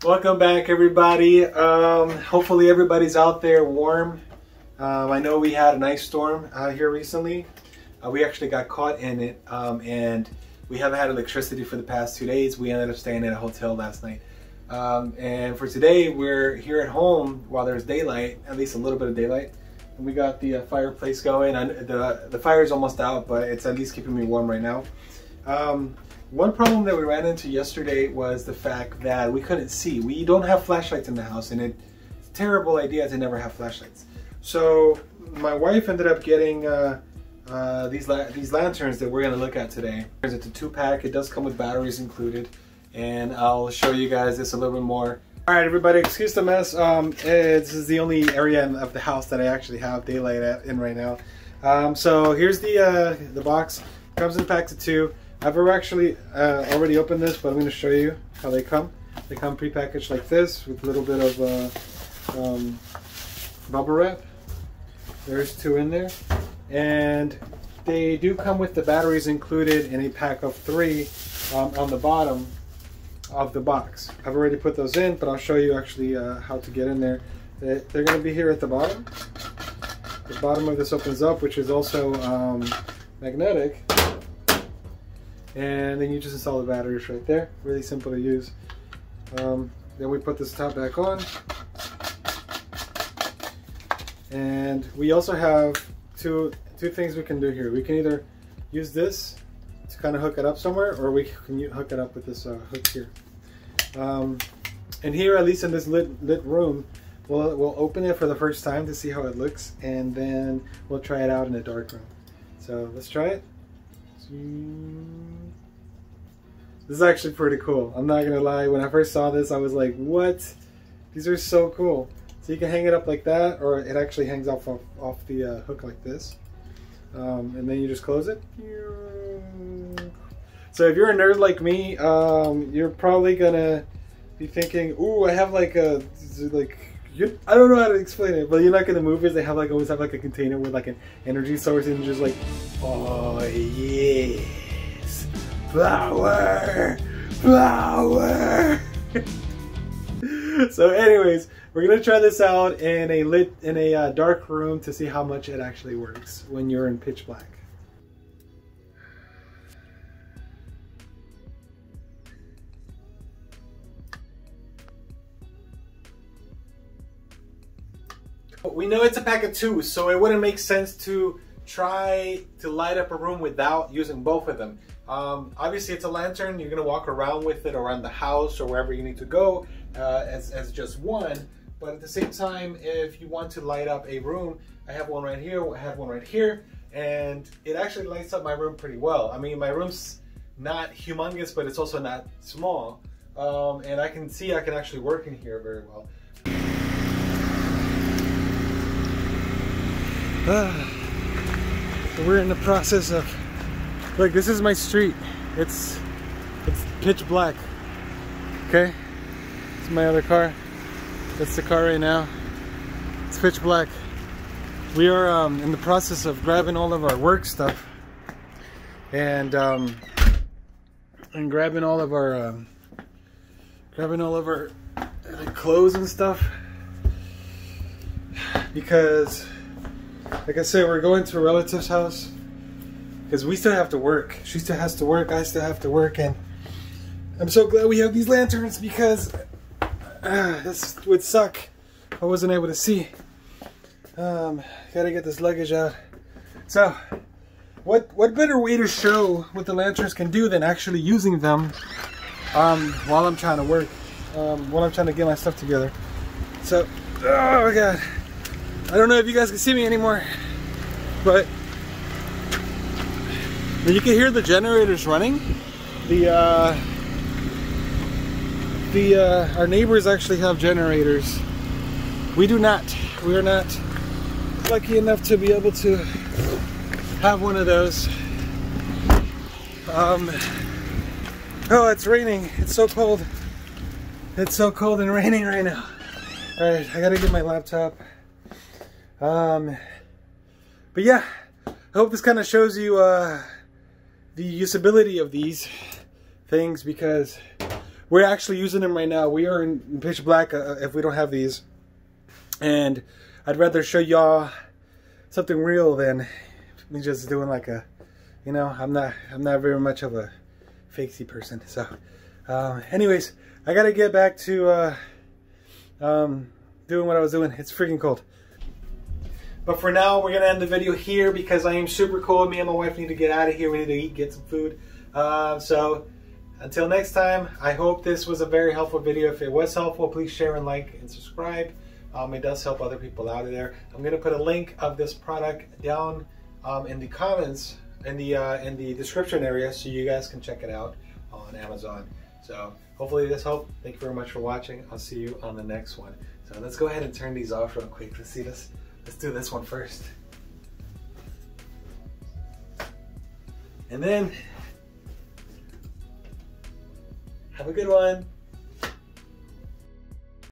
Welcome back, everybody. Hopefully everybody's out there warm. I know we had an ice storm out here recently. We actually got caught in it, and we haven't had electricity for the past 2 days. We ended up staying at a hotel last night. And for today, we're here at home while there's daylight, at least a little bit of daylight. And we got the fireplace going. The fire's almost out, but it's at least keeping me warm right now. One problem that we ran into yesterday was the fact that we couldn't see. We don't have flashlights in the house, and it's a terrible idea to never have flashlights. So my wife ended up getting these lanterns that we're going to look at today. It's a 2-pack. It does come with batteries included, and I'll show you guys this a little bit more. All right, everybody, excuse the mess. This is the only area of the house that I actually have daylight in right now. So here's the box. It comes in packs of 2. I've actually already opened this, but I'm going to show you how they come. They come pre-packaged like this with a little bit of bubble wrap. There's 2 in there. And they do come with the batteries included in a pack of 3 on the bottom of the box. I've already put those in, but I'll show you actually how to get in there. They're going to be here at the bottom. The bottom of this opens up, which is also magnetic. And then you just install the batteries right there. Really simple to use. Then we put this top back on. And we also have two things we can do here. We can either use this to kind of hook it up somewhere, or we can hook it up with this hook here. And here, at least in this lit room, we'll open it for the first time to see how it looks, and then we'll try it out in a dark room. So let's try it. This is actually pretty cool. I'm not gonna lie, when I first saw this I was like, what? These are so cool. So you can hang it up like that, or it actually hangs off the hook like this, and then you just close it. So if you're a nerd like me, you're probably gonna be thinking, ooh, I have like a I don't know how to explain it, but you know, like in the movies, they have like always have like a container with like an energy source, and just like, oh yes, flower, flower. So, anyways, we're gonna try this out in a dark room to see how much it actually works when you're in pitch black. We know it's a pack of 2, so it wouldn't make sense to try to light up a room without using both of them. Obviously, it's a lantern. You're going to walk around with it around the house or wherever you need to go as just one. But at the same time, if you want to light up a room, I have one right here, I have one right here, and it actually lights up my room pretty well. I mean, my room's not humongous, but it's also not small. And I can see I can actually work in here very well. So we're in the process of, look, this is my street. It's pitch black. Okay, it's my other car. That's the car right now. It's pitch black. We are in the process of grabbing all of our work stuff and grabbing all of our clothes and stuff, because like I said, we're going to a relative's house because we still have to work. She still has to work, I still have to work, and I'm so glad we have these lanterns, because this would suck if I wasn't able to see. Gotta get this luggage out. So, what better way to show what the lanterns can do than actually using them while I'm trying to work, while I'm trying to get my stuff together. So, oh my god. I don't know if you guys can see me anymore, but you can hear the generators running. Our neighbors actually have generators. We do not. We are not lucky enough to be able to have one of those. Oh, it's raining. It's so cold. It's so cold and raining right now. All right, I gotta get my laptop. But yeah, I hope this kind of shows you the usability of these things, because we're actually using them right now. We are in pitch black if we don't have these. And I'd rather show y'all something real than me just doing like a, you know, I'm not very much of a fakesy person. So anyways, I gotta get back to doing what I was doing. It's freaking cold. But for now, we're gonna end the video here because I am super cold. Me and my wife need to get out of here. We need to eat, get some food. So until next time, I hope this was a very helpful video. If it was helpful, please share and like and subscribe. It does help other people out there. I'm gonna put a link of this product down in the comments, in the description area, so you guys can check it out on Amazon. So hopefully this helped. Thank you very much for watching. I'll see you on the next one. So let's go ahead and turn these off real quick. Let's see this. Let's do this one first. And then have a good one.